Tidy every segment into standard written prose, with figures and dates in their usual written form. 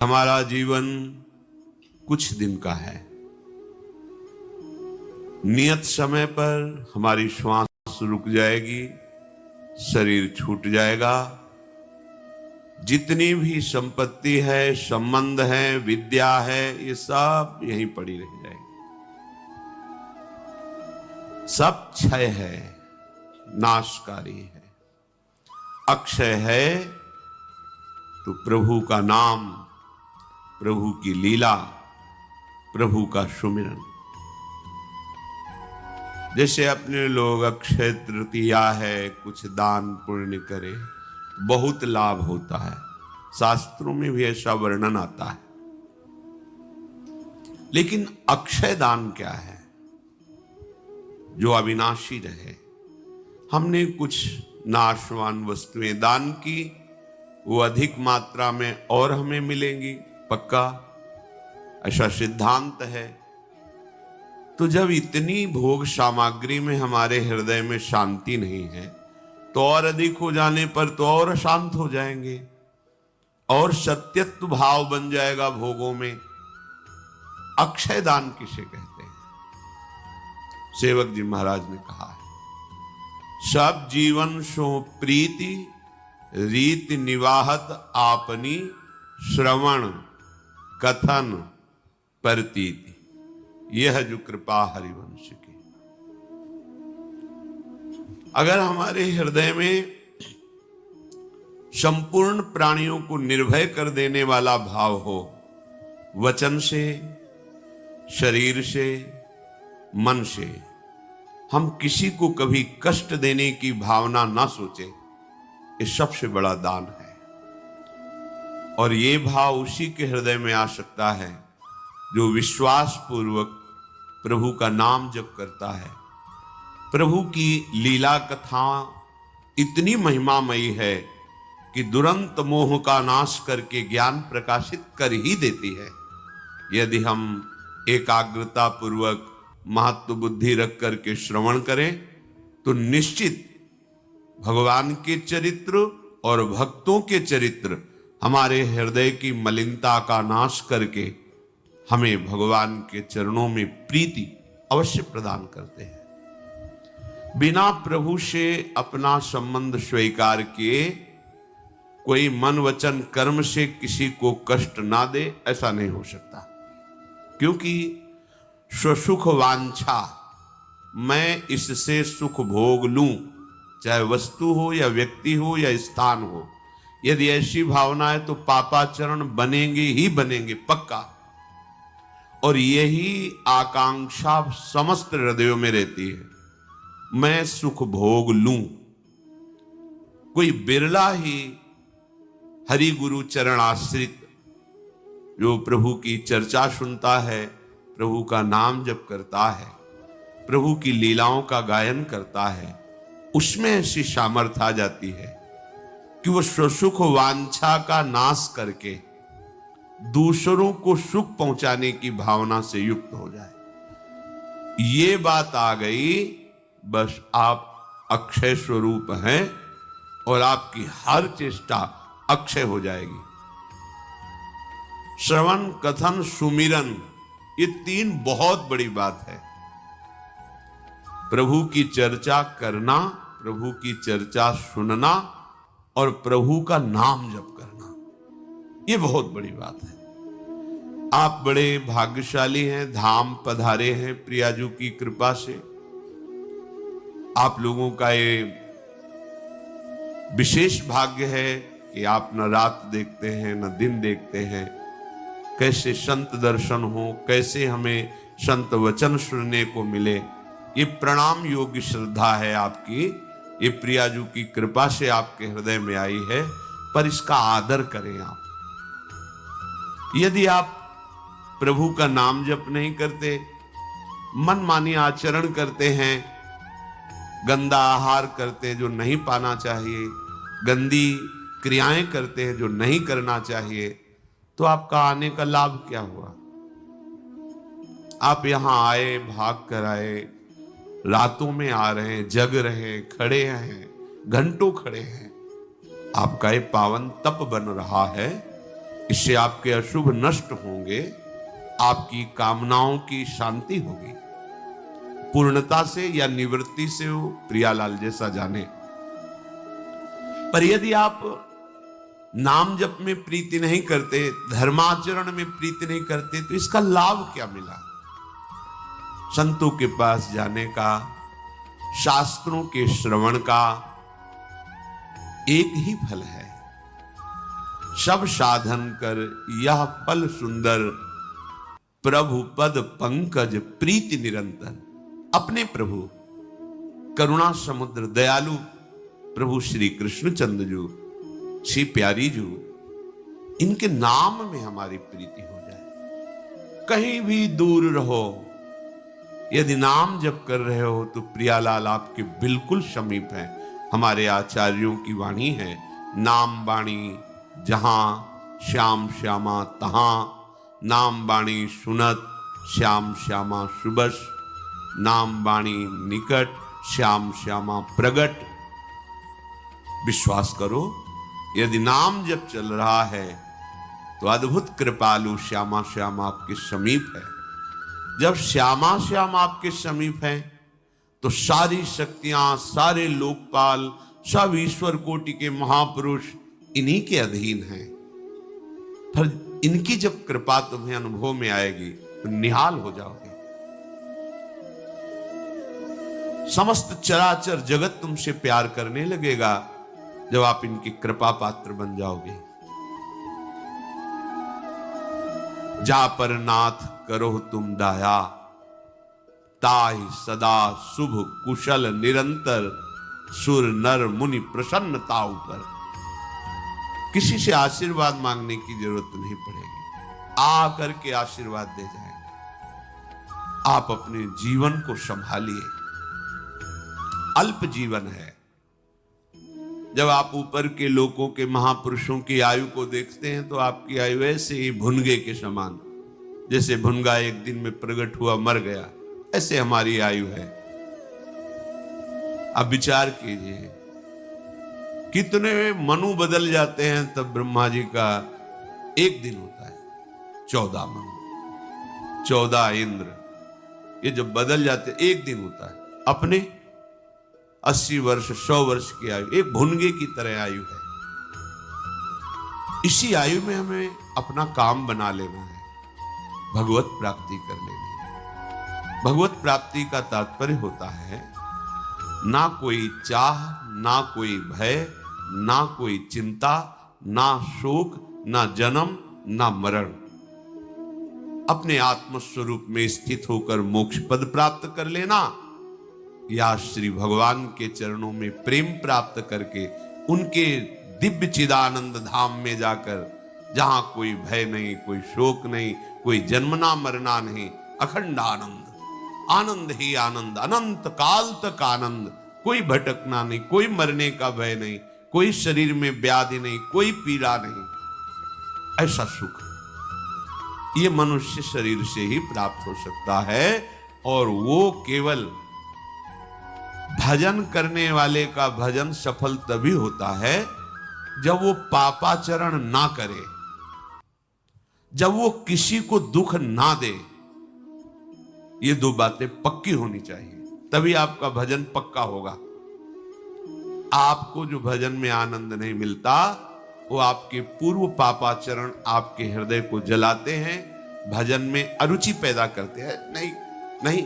हमारा जीवन कुछ दिन का है। नियत समय पर हमारी श्वास रुक जाएगी, शरीर छूट जाएगा। जितनी भी संपत्ति है, संबंध है, विद्या है, ये सब यहीं पड़ी रह जाएगी। सब क्षय है, नाशकारी है। अक्षय है तो प्रभु का नाम, प्रभु की लीला, प्रभु का सुमिरन। जैसे अपने लोग अक्षय तृतीया है, कुछ दान पुण्य करे, बहुत लाभ होता है। शास्त्रों में भी ऐसा वर्णन आता है। लेकिन अक्षय दान क्या है? जो अविनाशी रहे। हमने कुछ नाशवान वस्तुएं दान की, वो अधिक मात्रा में और हमें मिलेंगी, पक्का ऐसा सिद्धांत है। तो जब इतनी भोग सामग्री में हमारे हृदय में शांति नहीं है, तो और अधिक हो जाने पर तो और अशांत हो जाएंगे, और सत्यत्व भाव बन जाएगा भोगों में। अक्षय दान किसे कहते हैं? सेवक जी महाराज ने कहा है, सब जीवन सो प्रीति रीति निवाहत आपनी श्रवण कथन प्रतीति, यह जो कृपा हरिवंश की। अगर हमारे हृदय में संपूर्ण प्राणियों को निर्भय कर देने वाला भाव हो, वचन से, शरीर से, मन से, हम किसी को कभी कष्ट देने की भावना ना सोचे, ये सबसे बड़ा दान है। और ये भाव उसी के हृदय में आ सकता है जो विश्वास पूर्वक प्रभु का नाम जप करता है। प्रभु की लीला कथा इतनी महिमामयी है कि दुरंत मोह का नाश करके ज्ञान प्रकाशित कर ही देती है। यदि हम एकाग्रता पूर्वक महत्व बुद्धि रख करके श्रवण करें, तो निश्चित भगवान के चरित्र और भक्तों के चरित्र हमारे हृदय की मलिनता का नाश करके हमें भगवान के चरणों में प्रीति अवश्य प्रदान करते हैं। बिना प्रभु से अपना संबंध स्वीकार किए कोई मन वचन कर्म से किसी को कष्ट ना दे, ऐसा नहीं हो सकता। क्योंकि स्वसुख वांछा, मैं इससे सुख भोग लूं, चाहे वस्तु हो या व्यक्ति हो या स्थान हो, यदि ऐसी भावना है तो पापाचरण बनेंगे ही बनेंगे, पक्का। और यही आकांक्षा समस्त हृदयों में रहती है, मैं सुख भोग लूं। कोई बिरला ही हरि गुरु चरण आश्रित जो प्रभु की चर्चा सुनता है, प्रभु का नाम जप करता है, प्रभु की लीलाओं का गायन करता है, उसमें ऐसी सामर्थ्य आ जाती है कि वो स्वसुख वांछा का नाश करके दूसरों को सुख पहुंचाने की भावना से युक्त हो जाए। ये बात आ गई, बस आप अक्षय स्वरूप हैं और आपकी हर चेष्टा अक्षय हो जाएगी। श्रवण कथन सुमिरन, ये तीन बहुत बड़ी बात है। प्रभु की चर्चा करना, प्रभु की चर्चा सुनना और प्रभु का नाम जप करना, ये बहुत बड़ी बात है। आप बड़े भाग्यशाली हैं, धाम पधारे हैं प्रियाजू की कृपा से। आप लोगों का ये विशेष भाग्य है कि आप न रात देखते हैं न दिन देखते हैं। कैसे संत दर्शन हो, कैसे हमें संत वचन सुनने को मिले, ये प्रणाम योग्य श्रद्धा है आपकी। ये प्रियाजू की कृपा से आपके हृदय में आई है, पर इसका आदर करें आप। यदि आप प्रभु का नाम जप नहीं करते, मनमानी आचरण करते हैं, गंदा आहार करते जो नहीं पाना चाहिए, गंदी क्रियाएं करते हैं जो नहीं करना चाहिए, तो आपका आने का लाभ क्या हुआ? आप यहां आए, भाग कर आए, रातों में आ रहे हैं, जग रहे हैं, खड़े हैं, घंटों खड़े हैं। आपका ये पावन तप बन रहा है इससे आपके अशुभ नष्ट होंगे, आपकी कामनाओं की शांति होगी। पूर्णता से या निवृत्ति से हो, प्रियालाल जैसा जाने। पर यदि आप नाम जप में प्रीति नहीं करते, धर्माचरण में प्रीति नहीं करते, तो इसका लाभ क्या मिला? संतों के पास जाने का, शास्त्रों के श्रवण का एक ही फल है, सब साधन कर यह फल सुंदर, प्रभु पद पंकज प्रीति निरंतर। अपने प्रभु करुणा समुद्र दयालु प्रभु श्री कृष्णचंद्र जो, श्री प्यारी जो, इनके नाम में हमारी प्रीति हो जाए। कहीं भी दूर रहो, यदि नाम जप कर रहे हो तो प्रियालाल आपके बिल्कुल समीप है। हमारे आचार्यों की वाणी है, नाम वाणी जहां श्याम श्यामा तहां, नाम वाणी सुनत श्याम श्यामा सुबस, नाम वाणी निकट श्याम श्यामा प्रगट। विश्वास करो, यदि नाम जब चल रहा है तो अद्भुत कृपालु श्यामा श्याम आपके समीप है। जब श्यामा श्याम आपके समीप है तो सारी शक्तियां, सारे लोकपाल, सब ईश्वर कोटि के महापुरुष इन्हीं के अधीन हैं। पर इनकी जब कृपा तुम्हें अनुभव में आएगी तो निहाल हो जाओगे। समस्त चराचर जगत तुमसे प्यार करने लगेगा जब आप इनकी कृपा पात्र बन जाओगे। जा पर नाथ करो तुम दाया, ताहि सदा शुभ कुशल निरंतर, सुर नर मुनि प्रसन्नता ऊपर। किसी से आशीर्वाद मांगने की जरूरत नहीं पड़ेगी, आ करके आशीर्वाद दे जाएंगे। आप अपने जीवन को संभालिए, अल्प जीवन है। जब आप ऊपर के लोगों के महापुरुषों की आयु को देखते हैं तो आपकी आयु ऐसे ही भुनगे के समान, जैसे भुनगा एक दिन में प्रकट हुआ मर गया, ऐसे हमारी आयु है। अब विचार कीजिए, कितने मनु बदल जाते हैं तब ब्रह्मा जी का एक दिन होता है। 14 मनु, 14 इंद्र, ये जब बदल जाते एक दिन होता है। अपने 80 वर्ष 100 वर्ष की आयु एक भुनगे की तरह आयु है। इसी आयु में हमें अपना काम बना लेना है, भगवत प्राप्ति कर लेनी है। भगवत प्राप्ति का तात्पर्य होता है ना कोई चाह, ना कोई भय, ना कोई चिंता, ना शोक, ना जन्म, ना मरण। अपने आत्मस्वरूप में स्थित होकर मोक्ष पद प्राप्त कर लेना, या श्री भगवान के चरणों में प्रेम प्राप्त करके उनके दिव्य चिदानंद धाम में जाकर, जहां कोई भय नहीं, कोई शोक नहीं, कोई जन्मना मरना नहीं, अखंड आनंद, आनंद ही आनंद, अनंत काल तक आनंद, कोई भटकना नहीं, कोई मरने का भय नहीं, कोई शरीर में व्याधि नहीं, कोई पीड़ा नहीं। ऐसा सुख ये मनुष्य शरीर से ही प्राप्त हो सकता है। और वो केवल भजन करने वाले का भजन सफल तभी होता है जब वो पापाचरण ना करे, जब वो किसी को दुख ना दे। ये दो बातें पक्की होनी चाहिए, तभी आपका भजन पक्का होगा। आपको जो भजन में आनंद नहीं मिलता, वो आपके पूर्व पापाचरण आपके हृदय को जलाते हैं, भजन में अरुचि पैदा करते हैं। नहीं नहीं।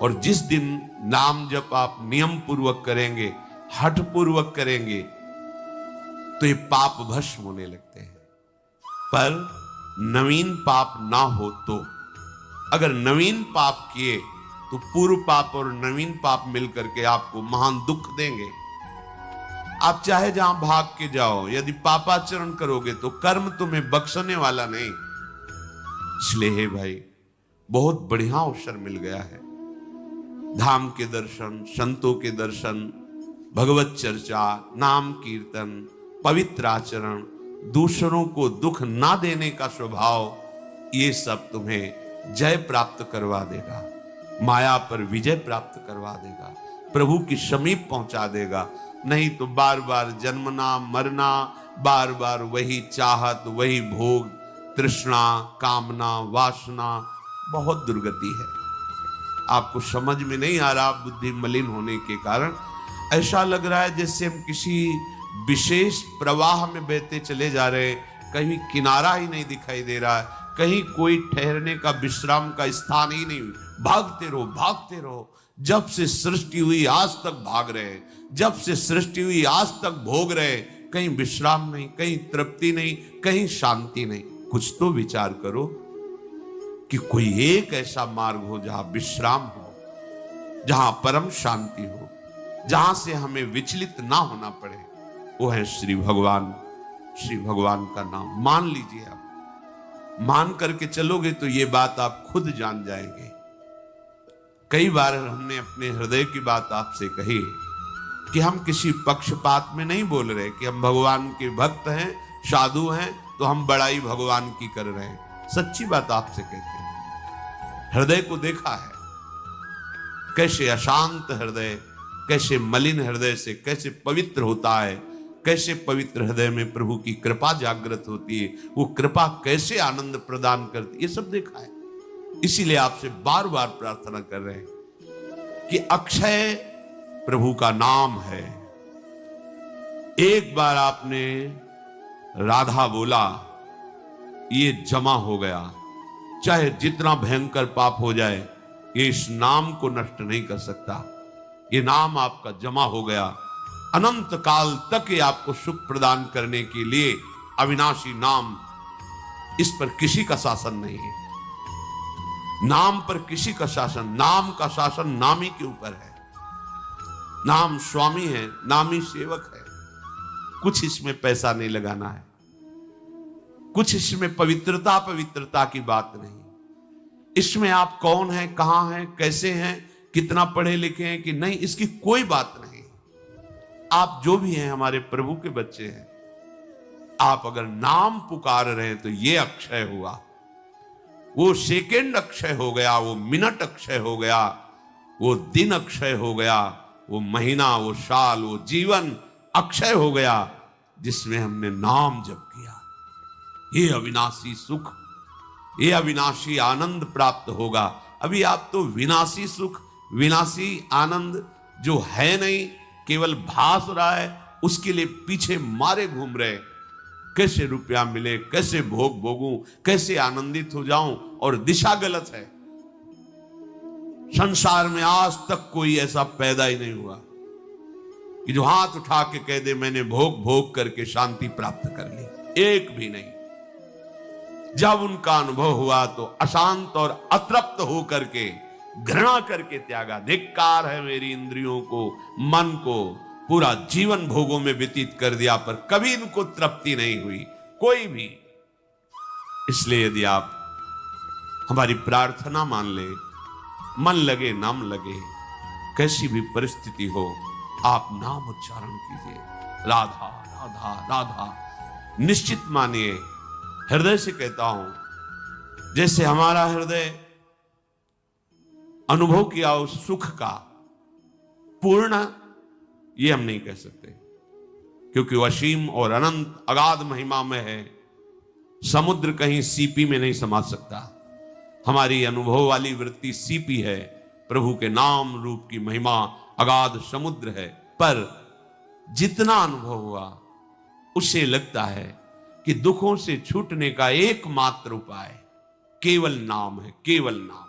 और जिस दिन नाम जप आप नियम पूर्वक करेंगे, हठ पूर्वक करेंगे, तो ये पाप भस्म होने लगते हैं। पर नवीन पाप ना हो तो, अगर नवीन पाप किए तो पूर्व पाप और नवीन पाप मिलकर के आपको महान दुख देंगे। आप चाहे जहां भाग के जाओ, यदि पापाचरण करोगे तो कर्म तुम्हें बख्शने वाला नहीं। इसलिए हे भाई, बहुत बढ़िया अवसर मिल गया है। धाम के दर्शन, संतों के दर्शन, भगवत चर्चा, नाम कीर्तन, पवित्र आचरण, दूसरों को दुख ना देने का स्वभाव, ये सब तुम्हें जय प्राप्त करवा देगा, माया पर विजय प्राप्त करवा देगा, प्रभु की समीप पहुंचा देगा। नहीं तो बार बार जन्मना, मरना, बार बार वही चाहत, वही भोग, तृष्णा, कामना, वासना, बहुत दुर्गति है। आपको समझ में नहीं आ रहा, बुद्धि मलिन होने के कारण ऐसा लग रहा है जैसे हम किसी विशेष प्रवाह में बहते चले जा रहे हैं, कहीं किनारा ही नहीं दिखाई दे रहा है, कहीं कोई ठहरने का, विश्राम का स्थान ही नहीं। भागते रहो, भागते रहो। जब से सृष्टि हुई आज तक भाग रहे, जब से सृष्टि हुई आज तक भोग रहे, कहीं विश्राम नहीं, कहीं तृप्ति नहीं, कहीं शांति नहीं। कुछ तो विचार करो कि कोई एक ऐसा मार्ग हो जहां विश्राम हो, जहां परम शांति हो, जहां से हमें विचलित ना होना पड़े। वो है श्री भगवान। श्री भगवान का नाम मान लीजिए। आप मान करके चलोगे तो ये बात आप खुद जान जाएंगे। कई बार हमने अपने हृदय की बात आपसे कही कि हम किसी पक्षपात में नहीं बोल रहे कि हम भगवान के भक्त हैं, साधु हैं, तो हम बड़ाई भगवान की कर रहे हैं। सच्ची बात आपसे कहते हैं। हृदय को देखा है, कैसे अशांत हृदय, कैसे मलिन हृदय से कैसे पवित्र होता है, कैसे पवित्र हृदय में प्रभु की कृपा जागृत होती है, वो कृपा कैसे आनंद प्रदान करती है, ये सब देखा है। इसीलिए आपसे बार बार प्रार्थना कर रहे हैं कि अक्षय प्रभु का नाम है। एक बार आपने राधा बोला, ये जमा हो गया। चाहे जितना भयंकर पाप हो जाए, ये इस नाम को नष्ट नहीं कर सकता। ये नाम आपका जमा हो गया, अनंत काल तक ये आपको सुख प्रदान करने के लिए अविनाशी नाम। इस पर किसी का शासन नहीं है, नाम पर किसी का शासन। नाम का शासन नामी के ऊपर है। नाम स्वामी है, नामी सेवक है। कुछ इसमें पैसा नहीं लगाना है, कुछ इसमें पवित्रता की बात नहीं। इसमें आप कौन हैं, कहां हैं, कैसे हैं, कितना पढ़े लिखे हैं कि नहीं, इसकी कोई बात नहीं। आप जो भी हैं हमारे प्रभु के बच्चे हैं। आप अगर नाम पुकार रहे हैं तो ये अक्षय हुआ। वो सेकेंड अक्षय हो गया, वो मिनट अक्षय हो गया, वो दिन अक्षय हो गया, वो महीना, वो साल, वो जीवन अक्षय हो गया, जिसमें हमने नाम जप किया। ये अविनाशी सुख, ये अविनाशी आनंद प्राप्त होगा। अभी आप तो विनाशी सुख, विनाशी आनंद जो है नहीं, केवल भास रहा है, उसके लिए पीछे मारे घूम रहे। कैसे रुपया मिले, कैसे भोग भोगूं, कैसे आनंदित हो जाऊं, और दिशा गलत है। संसार में आज तक कोई ऐसा पैदा ही नहीं हुआ कि जो हाथ उठा के कह दे मैंने भोग भोग करके शांति प्राप्त कर ली। एक भी नहीं। जब उनका अनुभव हुआ तो अशांत और अतृप्त हो करके, घृणा करके त्यागा। धिक्कार है मेरी इंद्रियों को, मन को, पूरा जीवन भोगों में व्यतीत कर दिया, पर कभी इनको तृप्ति नहीं हुई, कोई भी। इसलिए यदि आप हमारी प्रार्थना मान ले, मन लगे नाम लगे, कैसी भी परिस्थिति हो, आप नाम उच्चारण कीजिए, राधा राधा राधा। निश्चित मानिए, हृदय से कहता हूं, जैसे हमारा हृदय अनुभव किया उस सुख का पूर्ण, ये हम नहीं कह सकते, क्योंकि वो असीम और अनंत अगाध महिमा में है। समुद्र कहीं सीपी में नहीं समा सकता। हमारी अनुभव वाली वृत्ति सीपी है, प्रभु के नाम रूप की महिमा अगाध समुद्र है। पर जितना अनुभव हुआ, उससे लगता है कि दुखों से छूटने का एकमात्र उपाय केवल नाम है, केवल नाम।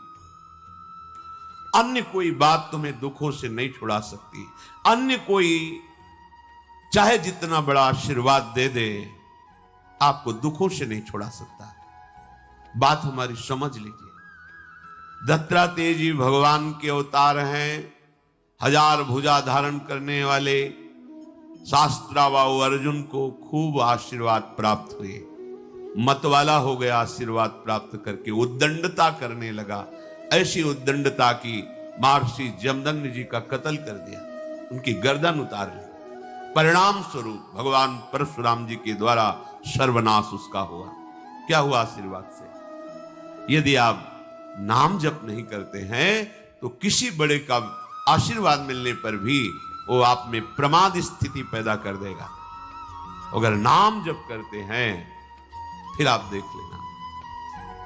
अन्य कोई बात तुम्हें दुखों से नहीं छुड़ा सकती। अन्य कोई चाहे जितना बड़ा आशीर्वाद दे दे, आपको दुखों से नहीं छुड़ा सकता। बात हमारी समझ लीजिए। दत्तात्रेय जी भगवान के अवतार हैं, हजार भुजा धारण करने वाले। शास्त्राबाहु अर्जुन को खूब आशीर्वाद प्राप्त हुए, मतवाला हो गया आशीर्वाद प्राप्त करके, उद्दंडता करने लगा। ऐसी उद्दंडता की महर्षि जमदग्नि जी का कत्ल कर दिया, उनकी गर्दन उतार ली। परिणाम स्वरूप भगवान परशुराम जी के द्वारा सर्वनाश उसका हुआ। क्या हुआ आशीर्वाद से? यदि आप नाम जप नहीं करते हैं तो किसी बड़े का आशीर्वाद मिलने पर भी वो आप में प्रमाद स्थिति पैदा कर देगा। अगर नाम जप करते हैं फिर आप देख लेना,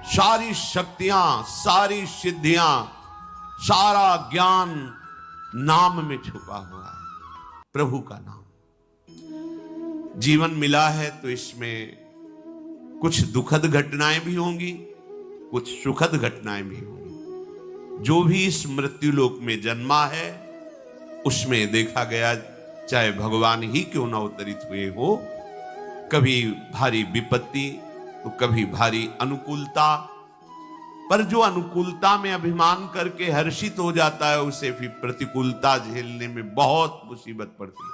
सारी शक्तियां, सारी सिद्धियां, सारा ज्ञान नाम में छुपा हुआ है, प्रभु का नाम। जीवन मिला है तो इसमें कुछ दुखद घटनाएं भी होंगी, कुछ सुखद घटनाएं भी होंगी। जो भी इस मृत्यु लोक में जन्मा है उसमें देखा गया, चाहे भगवान ही क्यों न अवतरित हुए हो, कभी भारी विपत्ति तो कभी भारी अनुकूलता, पर जो अनुकूलता में अभिमान करके हर्षित हो जाता है उसे फिर प्रतिकूलता झेलने में बहुत मुसीबत पड़ती है।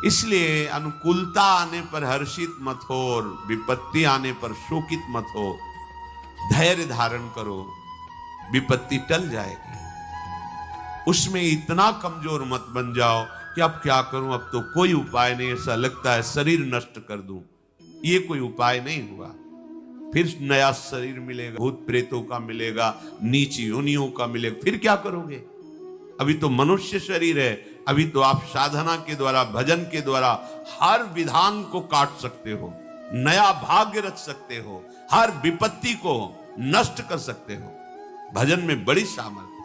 इसलिए अनुकूलता आने पर हर्षित मत हो और विपत्ति आने पर शोकित मत हो। धैर्य धारण करो, विपत्ति टल जाएगी। उसमें इतना कमजोर मत बन जाओ कि अब क्या करूं, अब तो कोई उपाय नहीं, ऐसा लगता है शरीर नष्ट कर दूं। ये कोई उपाय नहीं हुआ। फिर नया शरीर मिलेगा, भूत प्रेतों का मिलेगा, नीच योनियों का मिलेगा, फिर क्या करोगे? अभी तो मनुष्य शरीर है, अभी तो आप साधना के द्वारा, भजन के द्वारा हर विधान को काट सकते हो, नया भाग्य रच सकते हो, हर विपत्ति को नष्ट कर सकते हो। भजन में बड़ी सामर्थ्य।